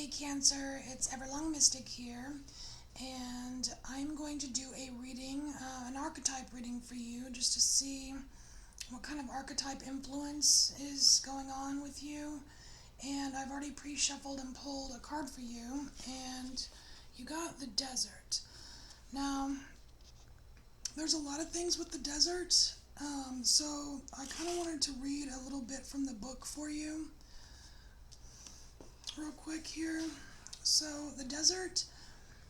Hey Cancer, it's Everlong Mystic here, and I'm going to do a reading, an archetype reading for you, just to see what kind of archetype influence is going on with you. And I've already pre-shuffled and pulled a card for you, and you got the desert. Now, there's a lot of things with the desert, so I kind of wanted to read a little bit from the book for you real quick here. So the desert,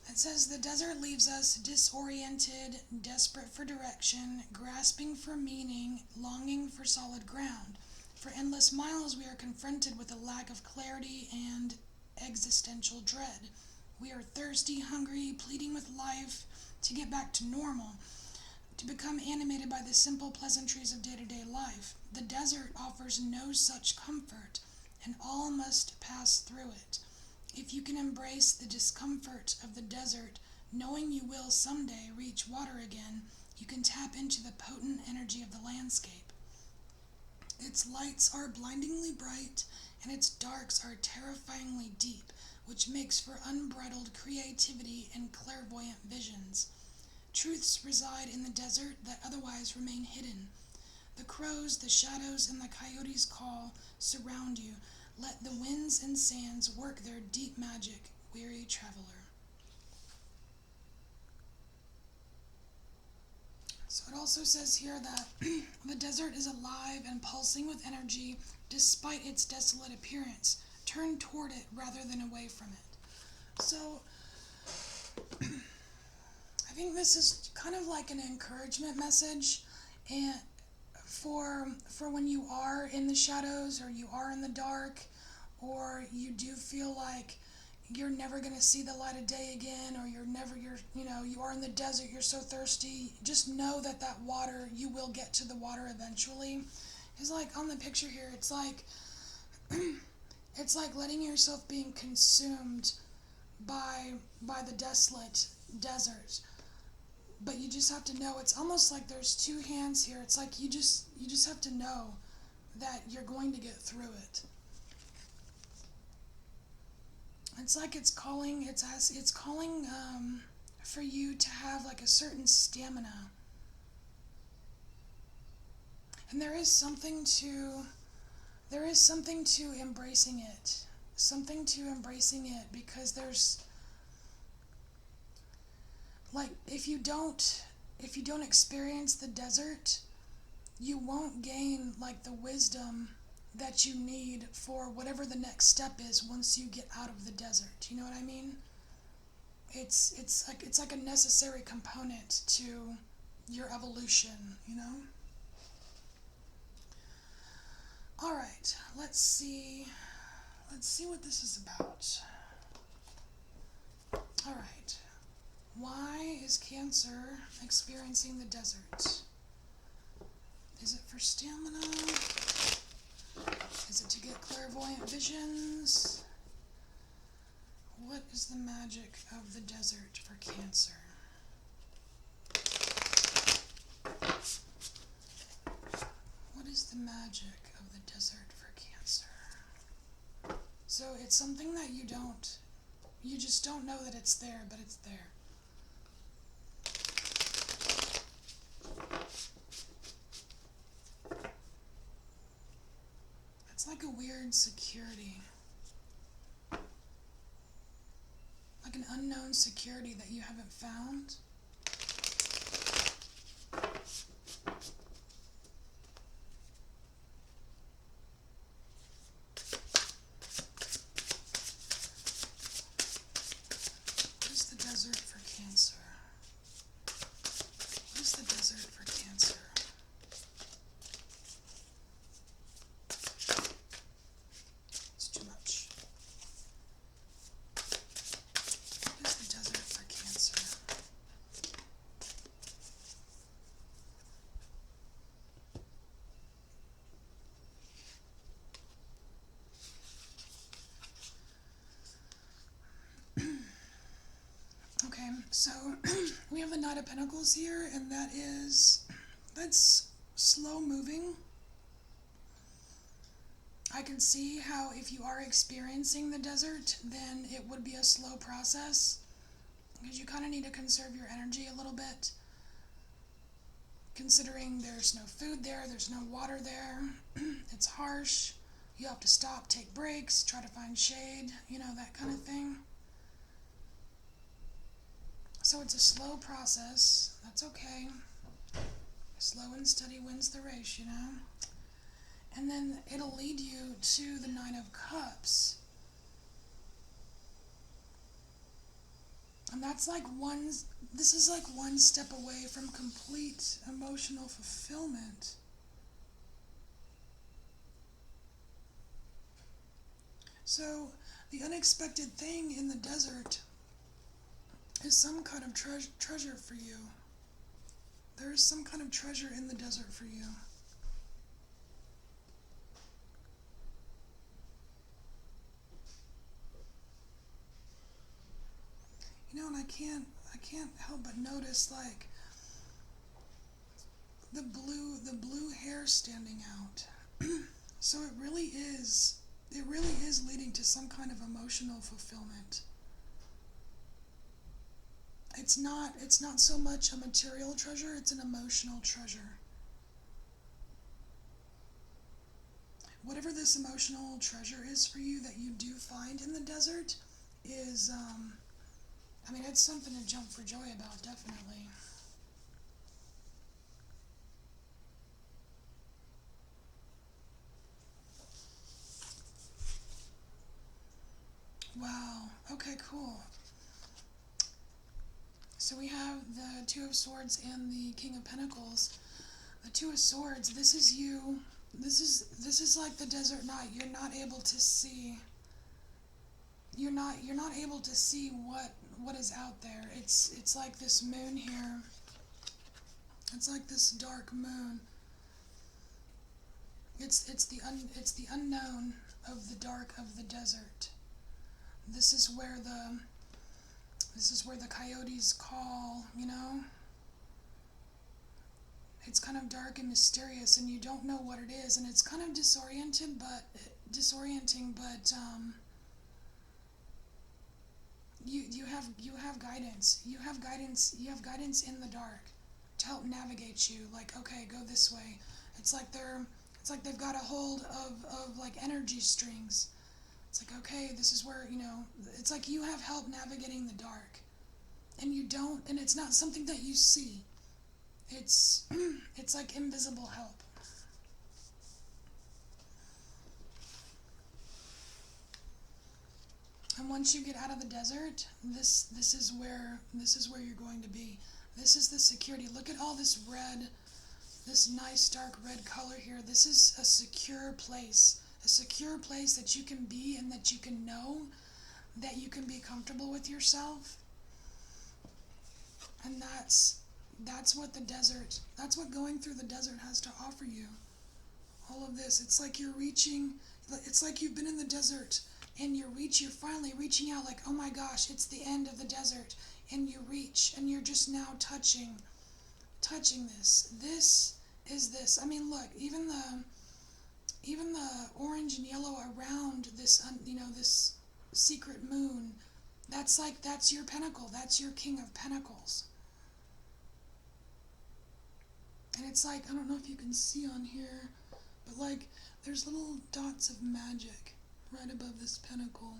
it says the desert leaves us disoriented, desperate for direction, grasping for meaning, longing for solid ground. For endless miles we are confronted with a lack of clarity and existential dread. We are thirsty, hungry, pleading with life to get back to normal, to become animated by the simple pleasantries of day-to-day life. The desert offers no such comfort, and all must pass through it. If you can embrace the discomfort of the desert, knowing you will someday reach water again, you can tap into the potent energy of the landscape. Its lights are blindingly bright, and its darks are terrifyingly deep, which makes for unbridled creativity and clairvoyant visions. Truths reside in the desert that otherwise remain hidden. The crows, the shadows, and the coyotes' call surround you. Let the winds and sands work their deep magic, weary traveler. So it also says here that the desert is alive and pulsing with energy despite its desolate appearance. Turn toward it rather than away from it. So I think this is kind of like an encouragement message, and for when you are in the shadows, or you are in the dark, or you do feel like you're never going to see the light of day again, or you are in the desert, you're so thirsty. Just know that water, you will get to the water eventually. It's like on the picture here, it's like it's like letting yourself being consumed by the desolate desert. But you just have to know, it's almost like there's two hands here. It's like you just have to know that you're going to get through it. It's like it's calling for you to have like a certain stamina. And there is something to embracing it. Something to embracing it, because there's, like, if you don't experience the desert, you won't gain like the wisdom that you need for whatever the next step is once you get out of the desert. You know what I mean? It's like a necessary component to your evolution, you know? All right, let's see what this is about. All right. Why is Cancer experiencing the desert? Is it for stamina? Is it to get clairvoyant visions? What is the magic of the desert for Cancer? What is the magic of the desert for Cancer? So it's something that you just don't know that it's there, but it's there. It's like a weird security. Like an unknown security that you haven't found. What is the desert for Cancer? What is the desert for Cancer? It's too much. What is the desert for Cancer? Okay, so we have the Knight of Pentacles here, and that's slow moving. I can see how if you are experiencing the desert, then it would be a slow process, because you kind of need to conserve your energy a little bit, considering there's no food there, there's no water there, it's harsh, you have to stop, take breaks, try to find shade, that kind of thing. So it's a slow process. That's okay. Slow and steady wins the race, And then it'll lead you to the Nine of Cups. And this is like one step away from complete emotional fulfillment. So the unexpected thing in the desert is some kind of treasure for you. There is some kind of treasure in the desert for you. And I can't help but notice, like, the blue hair standing out. So it really is leading to some kind of emotional fulfillment. It's not so much a material treasure, it's an emotional treasure. Whatever this emotional treasure is for you that you do find in the desert is, it's something to jump for joy about, definitely. Wow, okay, cool. So we have the Two of Swords and the King of Pentacles. The Two of Swords, this is you. This is like the desert night. You're not able to see. You're not able to see what is out there. It's like this moon here. It's like this dark moon. It's the unknown of the dark of the desert. This is where the coyotes call, It's kind of dark and mysterious, and you don't know what it is, and it's kind of disorienting, but you have guidance. You have guidance in the dark to help navigate you. Like, okay, go this way. It's like they've got a hold of like energy strings. It's like, okay, this is where, it's like you have help navigating the dark. And it's not something that you see. It's like invisible help. And once you get out of the desert, this is where you're going to be. This is the security. Look at all this red, this nice dark red color here. This is a secure place. A secure place that you can be, and that you can know, that you can be comfortable with yourself. And that's what going through the desert has to offer you. All of this, it's like you've been in the desert, and you're finally reaching out, like, oh my gosh, it's the end of the desert, and you reach, and you're just now touching this. This is this. Look, even the orange and yellow around this, this secret moon, that's your pentacle, that's your King of Pentacles. And it's like, I don't know if you can see on here, but like, there's little dots of magic right above this pentacle.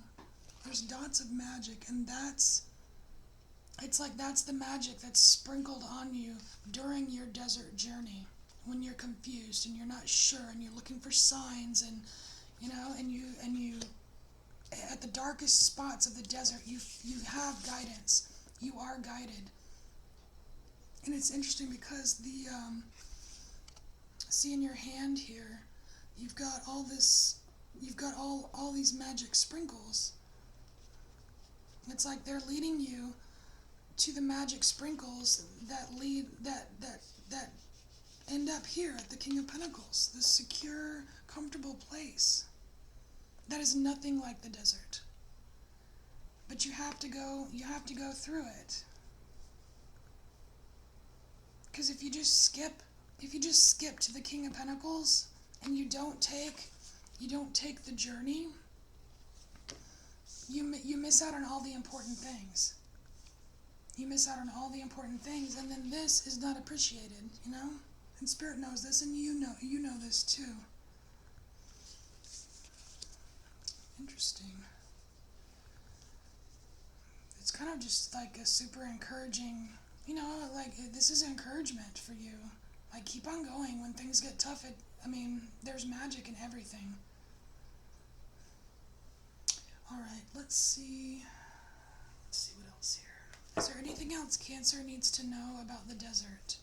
There's dots of magic, and that's the magic that's sprinkled on you during your desert journey, when you're confused and you're not sure and you're looking for signs, and you at the darkest spots of the desert, you have guidance. You are guided. And it's interesting because see in your hand here, you've got all these magic sprinkles. It's like they're leading you to the magic sprinkles that end up here at the King of Pentacles, this secure, comfortable place that is nothing like the desert. But you have to go through it. Because if you just skip to the King of Pentacles, and you don't take you don't take the journey, you miss out on all the important things. You miss out on all the important things, and then this is not appreciated, you know? And Spirit knows this, and you know this too. Interesting. It's kind of just like a super encouraging, you know, like this is encouragement for you. Like, keep on going when things get tough. There's magic in everything. All right, let's see what else here. Is there anything else Cancer needs to know about the desert?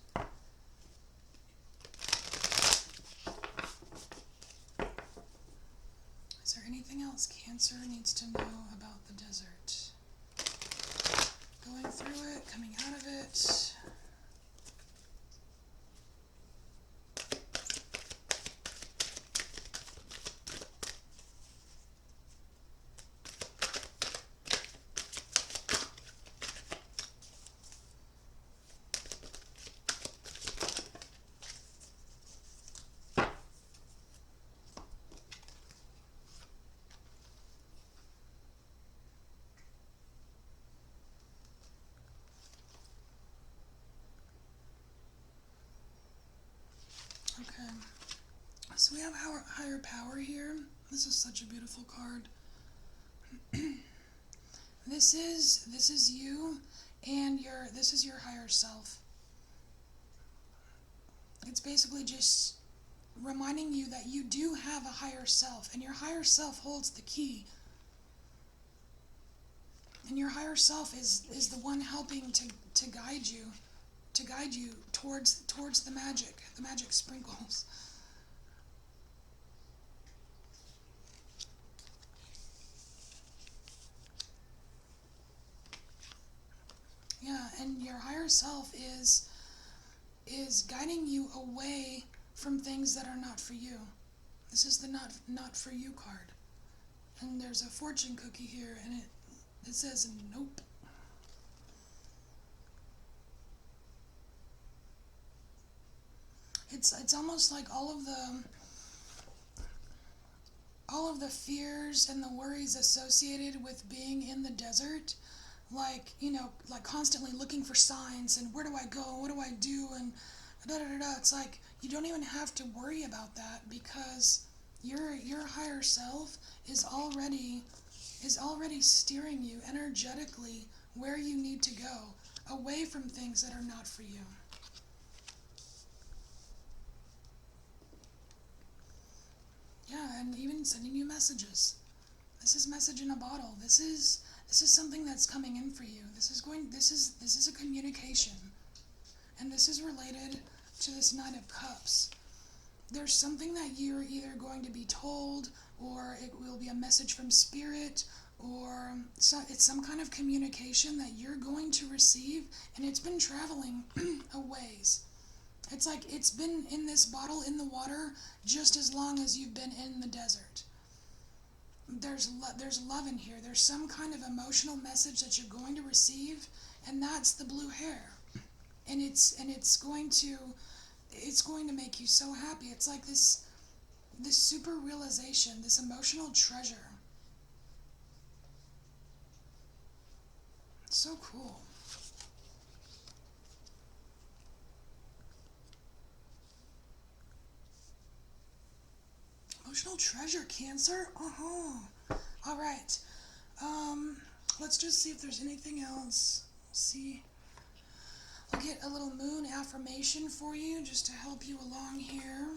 Is there anything else Cancer needs to know about the desert? Going through it, coming out of it. Okay, so we have our higher power here. This is such a beautiful card. This is you, and this is your higher self. It's basically just reminding you that you do have a higher self, and your higher self holds the key. And your higher self is the one helping to guide you towards the magic sprinkles. Yeah, and your higher self is guiding you away from things that are not for you. This is the not for you card. And there's a fortune cookie here, and it says nope. It's almost like all of the fears and the worries associated with being in the desert, like, you know, like constantly looking for signs and where do I go, what do I do, and da da da da. It's like you don't even have to worry about that, because your higher self is already steering you energetically where you need to go, away from things that are not for you. Yeah, and even sending you messages. This is message in a bottle. This is something that's coming in for you. This is a communication. And this is related to this Knight of Cups. There's something that you're either going to be told, or it will be a message from Spirit, or it's some kind of communication that you're going to receive, and it's been traveling a ways. It's like it's been in this bottle in the water just as long as you've been in the desert. There's love in here. There's some kind of emotional message that you're going to receive, and that's the blue hair. And it's going to make you so happy. It's like this super realization, this emotional treasure. It's so cool. Emotional treasure, Cancer? Uh-huh. All right. Let's just see if there's anything else. See. I'll get a little moon affirmation for you just to help you along here.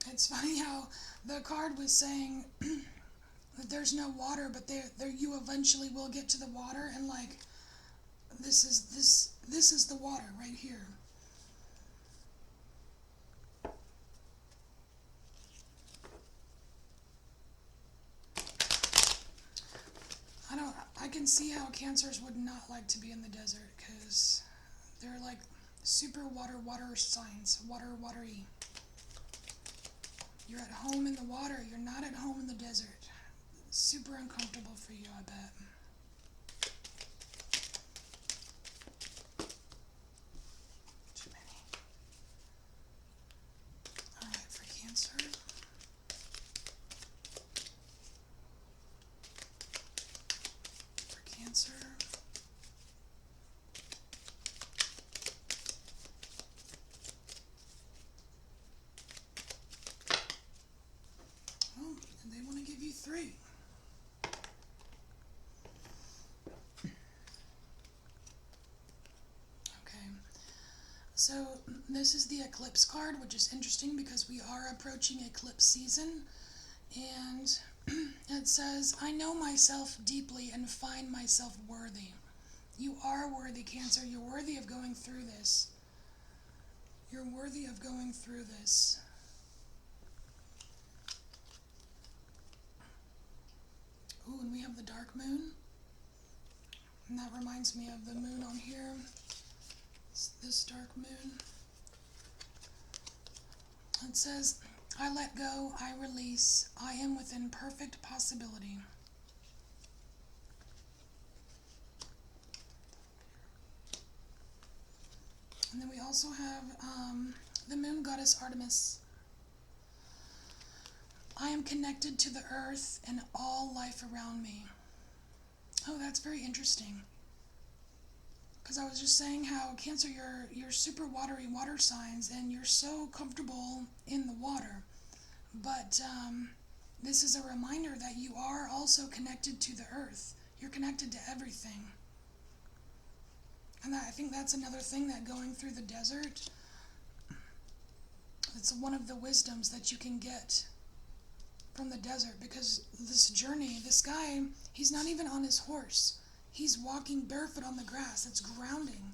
It's funny how the card was saying that there's no water, but there you eventually will get to the water, and like this is the water right here. I can see how Cancers would not like to be in the desert, because they're like super water signs, watery. You're at home in the water, you're not at home in the desert. Super uncomfortable for you, I bet. Too many. Cancer. For Cancer. Oh, and they want to give you 3. So this is the Eclipse card, which is interesting because we are approaching eclipse season. And it says, I know myself deeply and find myself worthy. You are worthy, Cancer. You're worthy of going through this. You're worthy of going through this. Ooh, and we have the dark moon. And that reminds me of the moon on here. This dark moon. It says, I let go, I release, I am within perfect possibility. And then we also have the moon goddess Artemis. I am connected to the earth and all life around me. Oh, that's very interesting. Because I was just saying how, Cancer, you're super watery water signs and you're so comfortable in the water. But this is a reminder that you are also connected to the earth. You're connected to everything. And I think that's another thing, that going through the desert, it's one of the wisdoms that you can get from the desert. Because this journey, this guy, he's not even on his horse. He's walking barefoot on the grass. It's grounding.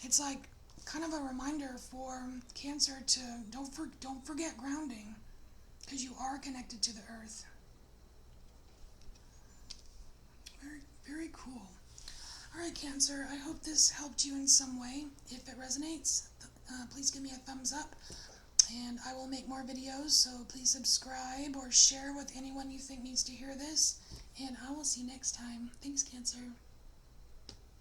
It's like kind of a reminder for Cancer to don't forget grounding, because you are connected to the earth. Very, very cool. All right, Cancer, I hope this helped you in some way. If it resonates, please give me a thumbs up, and I will make more videos, so please subscribe or share with anyone you think needs to hear this, and I will see you next time. Thanks, Cancer.